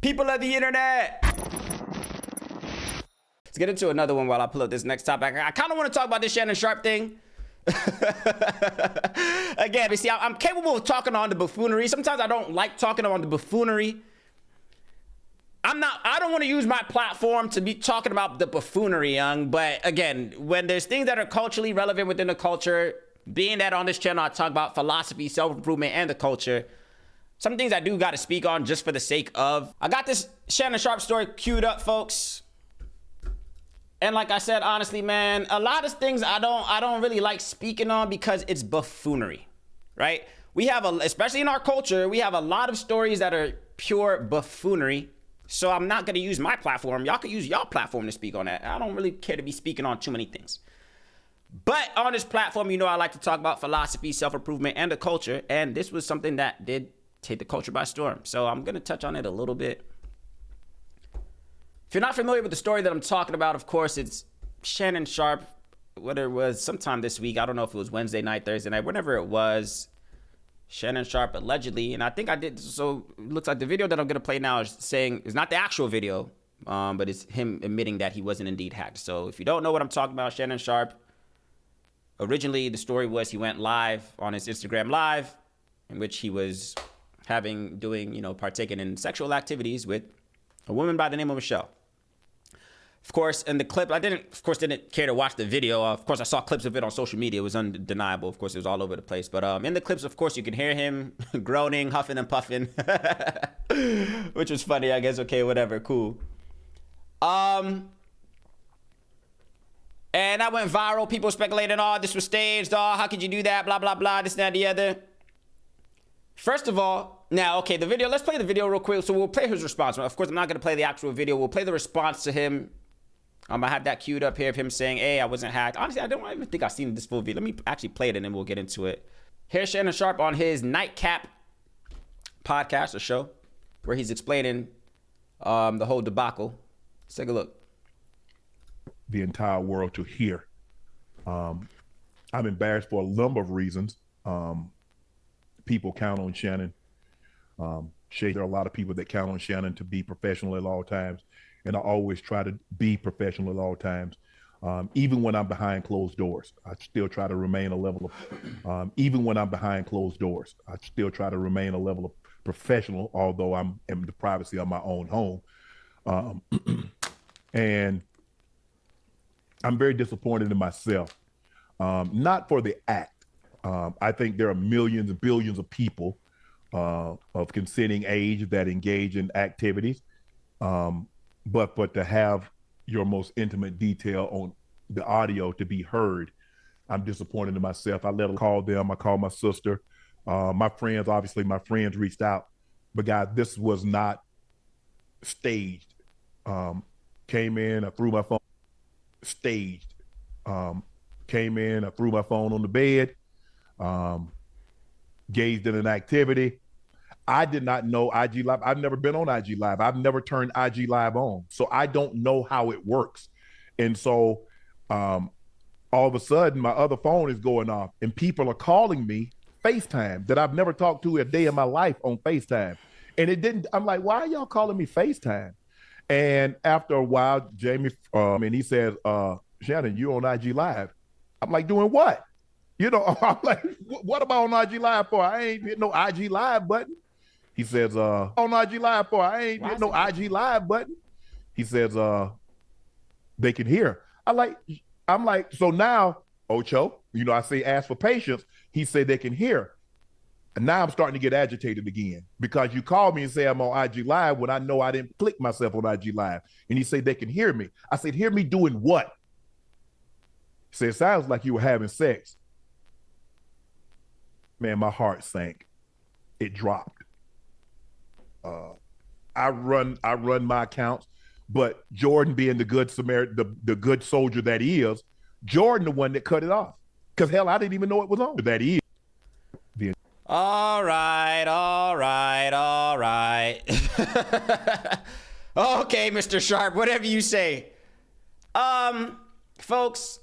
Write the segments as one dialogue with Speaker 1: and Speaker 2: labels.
Speaker 1: People of the internet. Let's get into another one while I pull up this next topic. I kind of want to talk about this Shannon Sharpe thing. Again, you see, I'm capable of talking on the buffoonery. Sometimes I don't like talking on the buffoonery. I don't want to use my platform to be talking about the buffoonery, young. But again, when there's things that are culturally relevant within the culture, being that on this channel I talk about philosophy, self-improvement, and the culture, some things I do got to speak on just for the sake of. I got this Shannon Sharpe story queued up, folks. And like I said, honestly, man, a lot of things I don't really like speaking on because it's buffoonery, right? We have especially in our culture, we have a lot of stories that are pure buffoonery. So I'm not gonna use my platform. Y'all could use y'all platform to speak on that. I don't really care to be speaking on too many things. But on this platform, you know, I like to talk about philosophy, self-improvement, and the culture. And this was something that did take the culture by storm. So I'm gonna touch on it a little bit. If you're not familiar with the story that I'm talking about, of course, it's Shannon Sharpe, whether it was sometime this week, I don't know if it was Wednesday night, Thursday night, whenever it was, Shannon Sharpe allegedly, and I think I did, so it looks like the video that I'm gonna play now is saying, it's not the actual video, but it's him admitting that he wasn't indeed hacked. So if you don't know what I'm talking about, Shannon Sharpe, originally the story was he went live on his Instagram Live, in which he was partaking in sexual activities with a woman by the name of Michelle. Of course, in the clip, I didn't care to watch the video. Of course, I saw clips of it on social media. It was undeniable. Of course, it was all over the place. But in the clips, of course, you can hear him groaning, huffing and puffing, which was funny, I guess. Okay, whatever, cool. And that went viral. People speculating, oh, this was staged. Oh, how could you do that? Blah, blah, blah, this, that, the other. First of all, now, okay, the video, let's play the video real quick. So we'll play his response. Of course, I'm not going to play the actual video. We'll play the response to him. I have that queued up here of him saying, hey, I wasn't hacked. Honestly, I don't even think I've seen this full video. Let me actually play it and then we'll get into it. Here's Shannon Sharpe on his Nightcap podcast or show where he's explaining the whole debacle. Let's take a look.
Speaker 2: The entire world to hear. I'm embarrassed for a number of reasons. People count on Shannon. There are a lot of people that count on Shannon to be professional at all times. And I always try to be professional at all times. Even when I'm behind closed doors, I still try to remain a level of, even when I'm behind closed doors, I still try to remain a level of professional, although I'm in the privacy of my own home. And I'm very disappointed in myself, not for the act. I think there are millions and billions of people of consenting age that engage in activities. But to have your most intimate detail on the audio to be heard, I'm disappointed in myself. I let them call them. I called my sister. My friends, obviously, my friends reached out. But guys, this was not staged. Came in, I threw my phone. Staged. Came in, I threw my phone on the bed. Gazed in an activity. I did not know IG Live. I've never been on IG Live. I've never turned IG Live on. So I don't know how it works. And so all of a sudden, my other phone is going off and people are calling me FaceTime that I've never talked to a day in my life on FaceTime. And it didn't, I'm like, why are y'all calling me FaceTime? And after a while, Jamie, and he says, Shannon, you on IG Live. I'm like, doing what? You know, I'm like, what am I on IG Live for? I ain't hit no IG Live button. He says, on IG Live for? I ain't hit no IG Live button. He says, they can hear. I'm like, so now, Ocho, you know, I say, ask for patience. He said they can hear. And now I'm starting to get agitated again because you called me and say I'm on IG Live when I know I didn't click myself on IG Live. And he said they can hear me. I said, hear me doing what? He said, it sounds like you were having sex. Man, my heart sank. It dropped. I run my accounts, but Jordan being the good Samaritan, the good soldier that he is, Jordan the one that cut it off. Because hell, I didn't even know it was on. That he is.
Speaker 1: All right. Okay, Mr. Sharpe, whatever you say. Folks,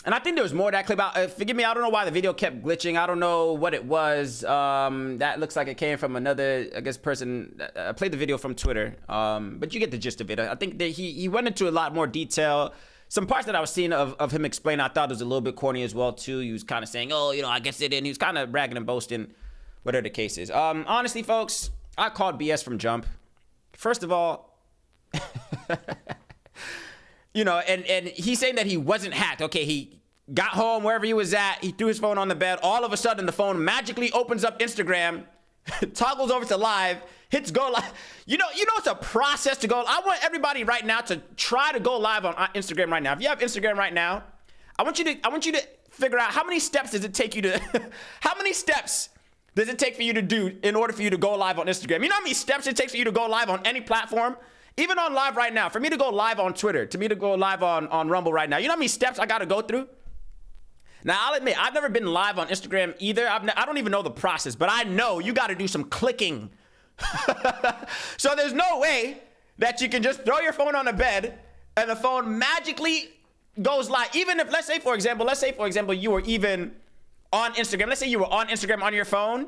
Speaker 1: And I think there was more of that clip out. Forgive me, I don't know why the video kept glitching. I don't know what it was. That looks like it came from another, I guess, person. I played the video from Twitter. But you get the gist of it. I think that he went into a lot more detail. Some parts that I was seeing of him explain, I thought was a little bit corny as well, too. He was kind of saying, oh, I guess it didn't. He was kind of bragging and boasting, whatever the case is. Honestly, folks, I called BS from jump. First of all, and he's saying that he wasn't hacked. Okay, he got home wherever he was at. He threw his phone on the bed. All of a sudden, the phone magically opens up Instagram, toggles over to live, hits go live. It's a process to go. I want everybody right now to try to go live on Instagram right now. If you have Instagram right now, I want you to figure out how many steps does it take you to, how many steps does it take for you to do in order for you to go live on Instagram? You know how many steps it takes for you to go live on any platform? Even on live right now, for me to go live on Twitter, to me to go live on Rumble right now, you know how many steps I got to go through? Now, I'll admit, I've never been live on Instagram either. I don't even know the process, but I know you got to do some clicking. So there's no way that you can just throw your phone on the bed and the phone magically goes live. Even if, let's say, for example, you were even on Instagram. Let's say you were on Instagram on your phone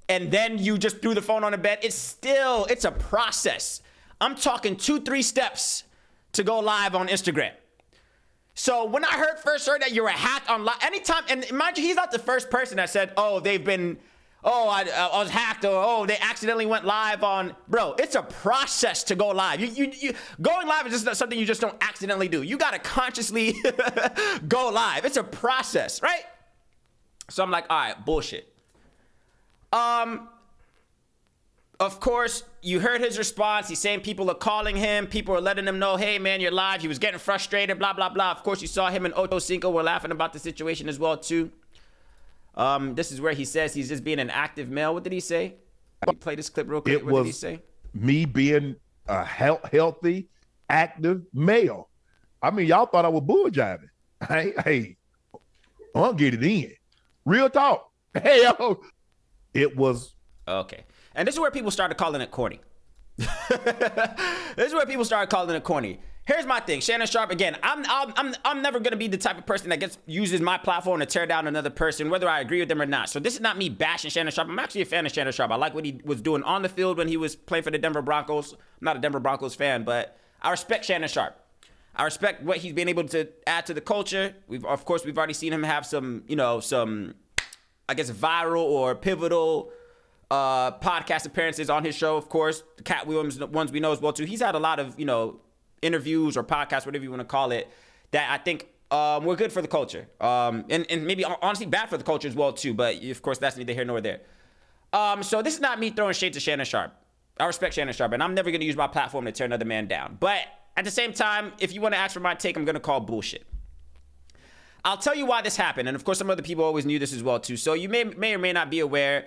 Speaker 1: and then you just threw the phone on the bed. It's a process. I'm talking 2-3 steps to go live on Instagram. So when I first heard that you were hacked on live, anytime, and mind you, he's not the first person that said, I was hacked, or they accidentally went live on. Bro, it's a process to go live. You going live is just something you just don't accidentally do. You got to consciously go live. It's a process, right? So I'm like, all right, bullshit. Of course, you heard his response. He's saying people are calling him. People are letting him know, hey, man, you're live. He was getting frustrated, blah, blah, blah. Of course, you saw him and Ocho Cinco were laughing about the situation as well, too. This is where he says he's just being an active male. What did he say? Can you play this clip real quick? What did he say?
Speaker 2: Me being a healthy, active male. I mean, y'all thought I was bull jiving. Hey, I'm going to get it in. Real talk. Hey, yo. It was.
Speaker 1: Okay. And this is where people started calling it corny. Here's my thing, Shannon Sharpe. Again, I'm never gonna be the type of person that uses my platform to tear down another person, whether I agree with them or not. So this is not me bashing Shannon Sharpe. I'm actually a fan of Shannon Sharpe. I like what he was doing on the field when he was playing for the Denver Broncos. I'm not a Denver Broncos fan, but I respect Shannon Sharpe. I respect what he's been able to add to the culture. We've already seen him have some I guess viral or pivotal podcast appearances on his show, of course. The Cat Williams ones we know as well too. He's had a lot of interviews or podcasts, whatever you want to call it, that I think were good for the culture, and maybe honestly bad for the culture as well too. But of course that's neither here nor there. So this is not me throwing shade to Shannon Sharpe. I respect Shannon Sharpe, and I'm never going to use my platform to tear another man down. But at the same time, if you want to ask for my take, I'm going to call bullshit. I'll tell you why this happened, and of course some other people always knew this as well too. So you may or may not be aware.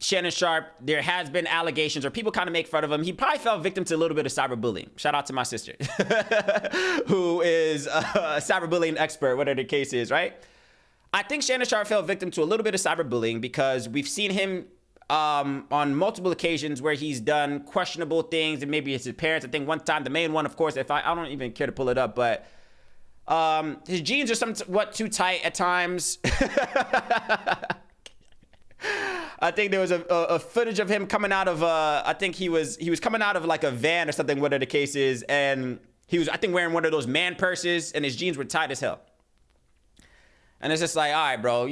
Speaker 1: Shannon Sharpe, there has been allegations or people kind of make fun of him. He probably fell victim to a little bit of cyberbullying. Shout out to my sister, who is a cyberbullying expert, whatever the case is, right? I think Shannon Sharpe fell victim to a little bit of cyberbullying because we've seen him on multiple occasions where he's done questionable things, and maybe it's his parents. I think one time, the main one, of course, I don't even care to pull it up, but his jeans are somewhat too tight at times. I think there was a footage of him coming out of I think he was coming out of like a van or something, whatever the case is, and he was, I think, wearing one of those man purses, and his jeans were tight as hell. And it's just like, all right, bro,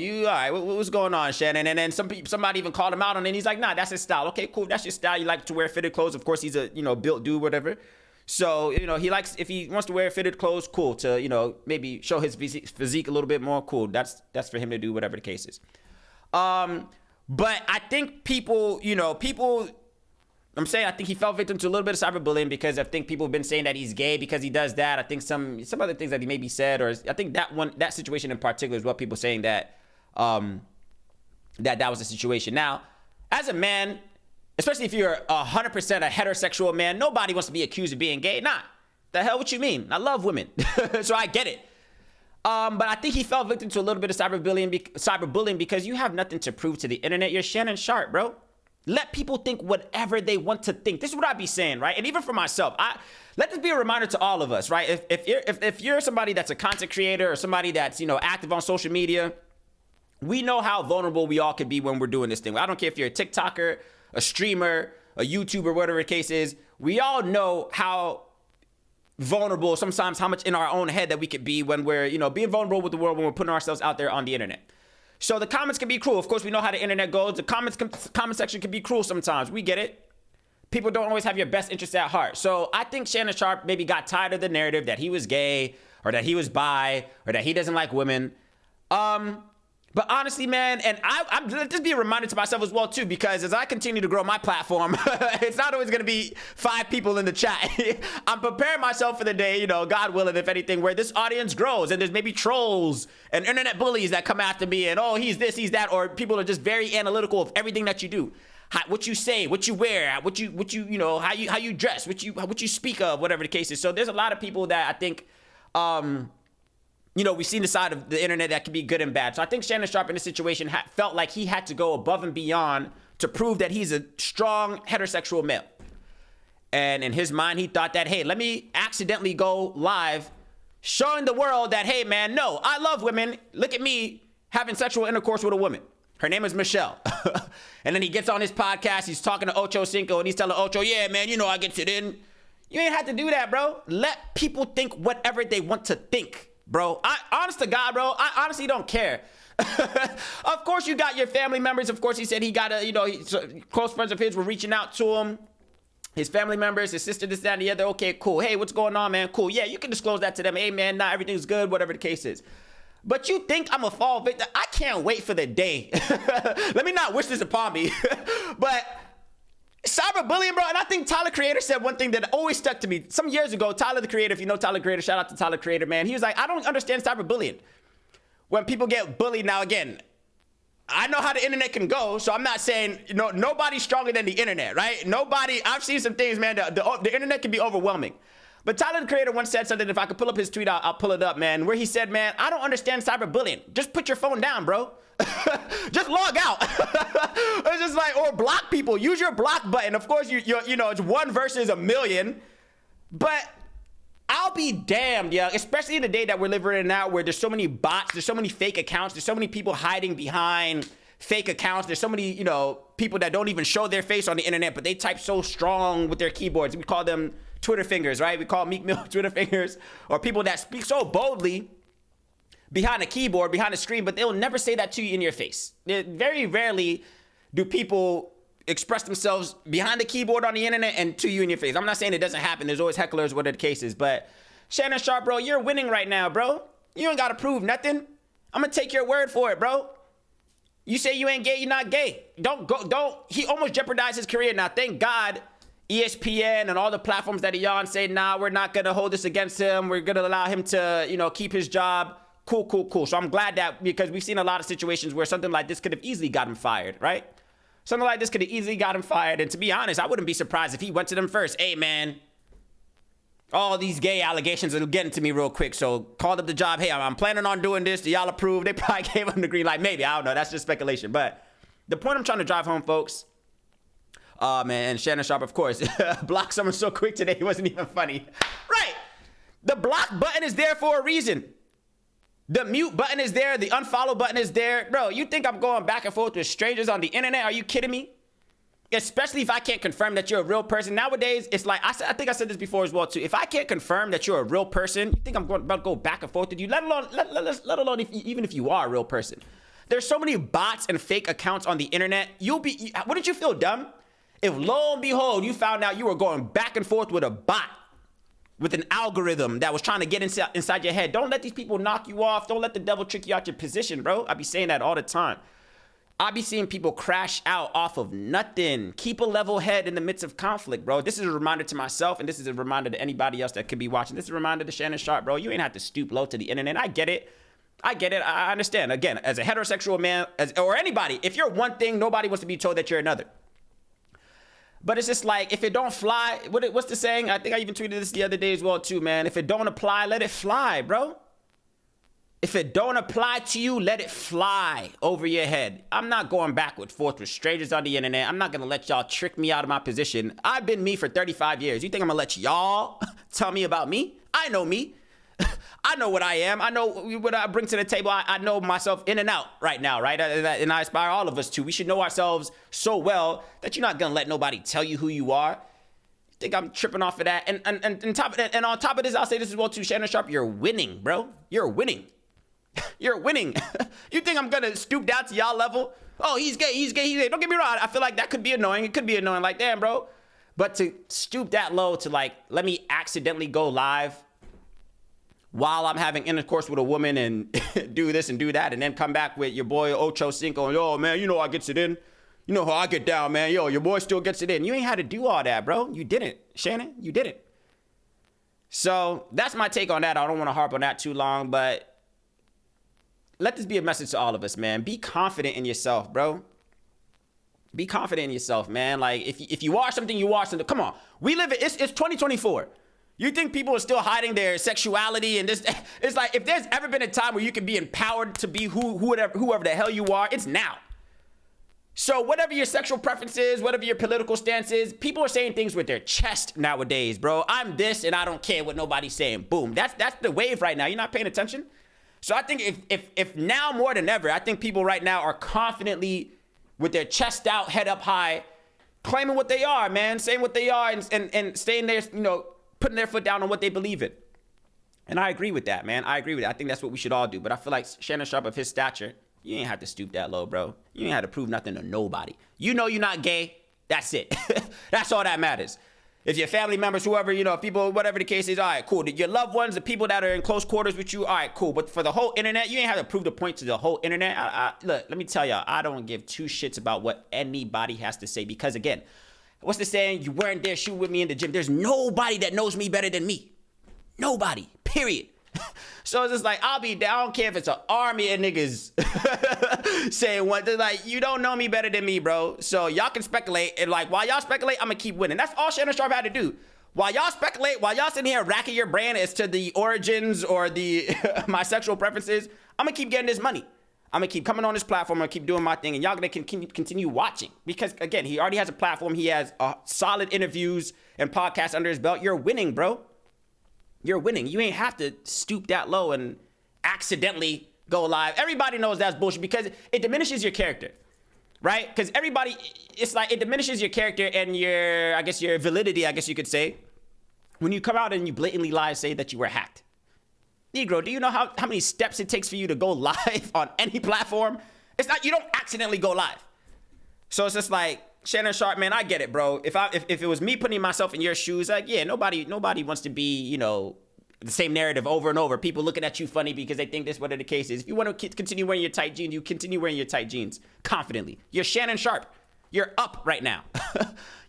Speaker 1: what's going on, Shannon? And then somebody even called him out on it, and he's like, nah, that's his style. Okay, cool, that's your style. You like to wear fitted clothes. Of course, he's a built dude, whatever. So he likes, if he wants to wear fitted clothes, cool. To maybe show his physique a little bit more, cool. That's for him to do, whatever the case is. But I think people, I think he fell victim to a little bit of cyberbullying because I think people have been saying that he's gay because he does that. I think some other things that he maybe said, or I think that situation in particular is what people saying that that was the situation. Now, as a man, especially if you're 100% a heterosexual man, nobody wants to be accused of being gay. Nah, the hell what you mean? I love women, so I get it. But I think he fell victim to a little bit of cyberbullying because you have nothing to prove to the internet. You're Shannon Sharpe, bro. Let people think whatever they want to think. This is what I be saying, right? And even for myself, let this be a reminder to all of us, right? If you're somebody that's a content creator or somebody that's, active on social media, we know how vulnerable we all could be when we're doing this thing. I don't care if you're a TikToker, a streamer, a YouTuber, whatever the case is. We all know how vulnerable, sometimes how much in our own head that we could be when we're, being vulnerable with the world, when we're putting ourselves out there on the internet. So the comments can be cruel. Of course, we know how the internet goes. The comment section can be cruel sometimes. We get it. People don't always have your best interests at heart. So I think Shannon Sharpe maybe got tired of the narrative that he was gay or that he was bi or that he doesn't like women. But honestly, man, and I'm just be a reminder to myself as well, too, because as I continue to grow my platform, it's not always going to be 5 people in the chat. I'm preparing myself for the day, God willing, if anything, where this audience grows and there's maybe trolls and internet bullies that come after me and, oh, he's this, he's that, or people are just very analytical of everything that you do. What you say, what you wear, what you how you dress, what you speak of, whatever the case is. So there's a lot of people that I think, we've seen the side of the internet that can be good and bad. So I think Shannon Sharpe in this situation felt like he had to go above and beyond to prove that he's a strong heterosexual male. And in his mind, he thought that, hey, let me accidentally go live showing the world that, hey, man, no, I love women. Look at me having sexual intercourse with a woman. Her name is Michelle. And then he gets on his podcast. He's talking to Ocho Cinco and he's telling Ocho, yeah, man, I get it in. You ain't have to do that, bro. Let people think whatever they want to think. Bro, honest to God, bro, I honestly don't care. Of course, you got your family members. Of course, he said he got close friends of his were reaching out to him. His family members, his sister, this, that, and the other. Okay, cool. Hey, what's going on, man? Cool. Yeah, you can disclose that to them. Hey, man, nah, everything's good, whatever the case is. But you think I'm a fall victim? I can't wait for the day. Let me not wish this upon me. But cyberbullying, bro, and I think Tyler, Creator, said one thing that always stuck to me. Some years ago, Tyler, the Creator, if you know Tyler, Creator, shout out to Tyler, Creator, man. He was like, I don't understand cyberbullying. When people get bullied, now again, I know how the internet can go, so I'm not saying, nobody's stronger than the internet, right? I've seen some things, man, the internet can be overwhelming. But Tyler, the Creator, once said something, if I could pull up his tweet, I'll pull it up, man, where he said, man, I don't understand cyberbullying. Just put your phone down, bro. Just log out. It's just like, or block people. Use your block button. Of course, it's 1 versus 1,000,000. But I'll be damned, yeah. Especially in the day that we're living in now, where there's so many bots, there's so many fake accounts, there's so many people hiding behind fake accounts. There's so many, people that don't even show their face on the internet, but they type so strong with their keyboards. We call them Twitter fingers, right? We call Meek Mill Twitter fingers, or people that speak so boldly behind a keyboard, behind a screen, but they'll never say that to you in your face. Very rarely do people express themselves behind the keyboard on the internet and to you in your face. I'm not saying it doesn't happen. There's always hecklers, whatever the case is. But Shannon Sharpe, bro, you're winning right now, bro. You ain't got to prove nothing. I'm going to take your word for it, bro. You say you ain't gay, you're not gay. Don't. He almost jeopardized his career. Now, thank God, ESPN and all the platforms that he on say, nah, we're not going to hold this against him. We're going to allow him to, keep his job. Cool. So I'm glad that, because we've seen a lot of situations where something like this could have easily got him fired, right? Something like this could have easily got him fired. And to be honest, I wouldn't be surprised if he went to them first. Hey, man, all these gay allegations are getting to me real quick. So called up the job. Hey, I'm planning on doing this. Do y'all approve? They probably gave him the green light. Maybe. I don't know. That's just speculation. But the point I'm trying to drive home, folks. Man, Shannon Sharpe, of course, blocked someone so quick today, it wasn't even funny. Right. The block button is there for a reason. The mute button is there. The unfollow button is there. Bro, you think I'm going back and forth with strangers on the internet? Are you kidding me? Especially if I can't confirm that you're a real person. Nowadays, it's like, I think I said this before as well, too. If I can't confirm that you're a real person, you think I'm about to go back and forth with you, let alone even if you are a real person. There's so many bots and fake accounts on the internet. Wouldn't you feel dumb if, lo and behold, you found out you were going back and forth with a bot, with an algorithm that was trying to get inside your head? Don't let these people knock you off. Don't let the devil trick you out your position, bro. I be saying that all the time. I be seeing people crash out off of nothing. Keep a level head in the midst of conflict, bro. This is a reminder to myself, and this is a reminder to anybody else that could be watching. This is a reminder to Shannon Sharpe, bro. You ain't have to stoop low to the internet. I get it. I understand. Again, as a heterosexual man, or anybody, if you're one thing, nobody wants to be told that you're another. But it's just like, if it don't fly, what's the saying? I think I even tweeted this the other day as well, too, man. If it don't apply, let it fly, bro. If it don't apply to you, let it fly over your head. I'm not going back and forth with strangers on the internet. I'm not going to let y'all trick me out of my position. I've been me for 35 years. You think I'm going to let y'all tell me about me? I know me. I know what I am. I know what I bring to the table. I know myself in and out right now, right? And I aspire all of us to. We should know ourselves so well that you're not going to let nobody tell you who you are. You think I'm tripping off of that? And on top of this, I'll say this as well too, Shannon Sharp, you're winning, bro. You're winning. You're winning. You think I'm gonna stoop down to y'all level? Oh, he's gay, he's gay, he's gay. Don't get me wrong. I feel like that could be annoying. It could be annoying. Like, damn, bro. But to stoop that low to like, let me accidentally go live while I'm having intercourse with a woman and do this and do that, and then come back with your boy Ocho Cinco and, yo, man, you know I gets it in. You know how I get down, man. Yo, your boy still gets it in. You ain't had to do all that, bro. You didn't, Shannon. You didn't. So that's my take on that. I don't want to harp on that too long, but let this be a message to all of us, man. Be confident in yourself, bro. Be confident in yourself, man. Like, if you are something, you are something. Come on. We live it. It's 2024. You think people are still hiding their sexuality and this? It's like, if there's ever been a time where you can be empowered to be whoever the hell you are, it's now. So whatever your sexual preference is, whatever your political stance is, people are saying things with their chest nowadays, bro. I'm this and I don't care what nobody's saying. Boom. That's the wave right now. You're not paying attention? So I think if now more than ever, I think people right now are confidently with their chest out, head up high, claiming what they are, man, saying what they are and staying there, you know, putting their foot down on what they believe in. And I agree with that, man. I agree with it. I think that's what we should all do. But I feel like Shannon Sharp of his stature, you ain't have to stoop that low, bro. You ain't have to prove nothing to nobody. You know you're not gay. That's it. That's all that matters. If your family members, whoever, you know, people, whatever the case is, all right, cool. Your loved ones, the people that are in close quarters with you, all right, cool. But for the whole internet, you ain't have to prove the point to the whole internet. Look, let me tell y'all, I don't give two shits about what anybody has to say because, again, what's the saying? You weren't there shooting with me in the gym. There's nobody that knows me better than me. Nobody, period. So it's just like, I'll be down. I don't care if it's an army of niggas saying what. They're like, you don't know me better than me, bro. So y'all can speculate. And like, while y'all speculate, I'm going to keep winning. That's all Shannon Sharp had to do. While y'all speculate, while y'all sitting here racking your brain as to the origins or the my sexual preferences, I'm going to keep getting this money. I'm going to keep coming on this platform. I'm going to keep doing my thing. And y'all going to continue watching. Because, again, he already has a platform. He has solid interviews and podcasts under his belt. You're winning, bro. You're winning. You ain't have to stoop that low and accidentally go live. Everybody knows that's bullshit because it diminishes your character, right? Because everybody, it's like it diminishes your character and your, I guess, your validity, I guess you could say, when you come out and you blatantly lie and say that you were hacked. Negro, do you know how many steps it takes for you to go live on any platform? It's not, you don't accidentally go live. So it's just like, Shannon Sharp, man, I get it, bro. If it was me putting myself in your shoes, like, yeah, nobody wants to be, you know, the same narrative over and over. People looking at you funny because they think this whatever the case is. If you want to continue wearing your tight jeans, you continue wearing your tight jeans confidently. You're Shannon Sharp. You're up right now.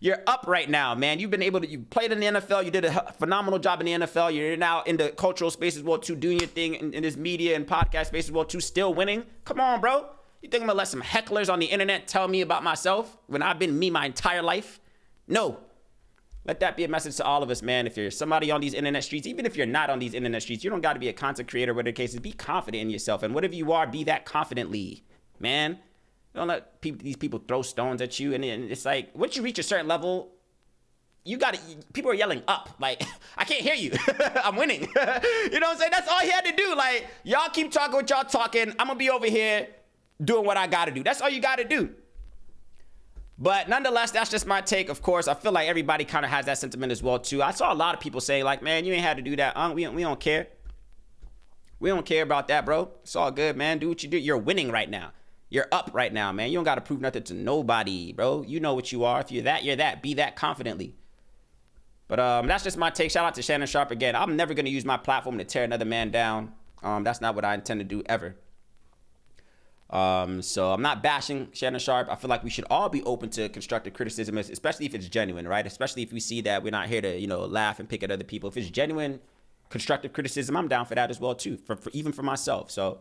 Speaker 1: You're up right now, man. You've been able to, you played in the NFL. You did a phenomenal job in the NFL. You're now in the cultural space as well, too, doing your thing in this media and podcast space as well, too, still winning. Come on, bro. You think I'm gonna let some hecklers on the internet tell me about myself when I've been me my entire life? No. Let that be a message to all of us, man. If you're somebody on these internet streets, even if you're not on these internet streets, you don't got to be a content creator, whatever the case is. Be confident in yourself. And whatever you are, be that confidently, man. Don't let these people throw stones at you. And it's like, once you reach a certain level, you got to, people are yelling up. Like, I can't hear you. I'm winning. You know what I'm saying? That's all he had to do. Like, y'all keep talking what y'all talking. I'm going to be over here doing what I got to do. That's all you got to do. But nonetheless, that's just my take. Of course, I feel like everybody kind of has that sentiment as well, too. I saw a lot of people say, like, man, you ain't had to do that. We don't care. We don't care about that, bro. It's all good, man. Do what you do. You're winning right now. You're up right now, man. You don't got to prove nothing to nobody, bro. You know what you are. If you're that, you're that. Be that confidently. But that's just my take. Shout out to Shannon Sharp again. I'm never going to use my platform to tear another man down. That's not what I intend to do ever. So I'm not bashing Shannon Sharp. I feel like we should all be open to constructive criticism, especially if it's genuine, right? Especially if we see that we're not here to, you know, laugh and pick at other people. If it's genuine constructive criticism, I'm down for that as well too, for even for myself. So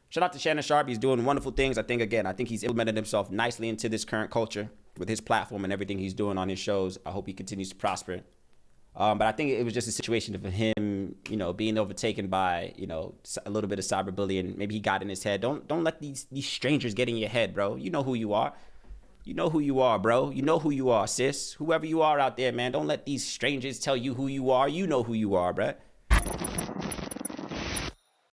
Speaker 1: shout out to Shannon Sharp. He's doing wonderful things. I think he's implemented himself nicely into this current culture with his platform and everything he's doing on his shows. I hope he continues to prosper. But I think it was just a situation of him, being overtaken by, a little bit of cyberbullying. Maybe he got in his head. Don't let these strangers get in your head, bro. You know who you are. You know who you are, bro. You know who you are, sis. Whoever you are out there, man. Don't let these strangers tell you who you are. You know who you are, bro.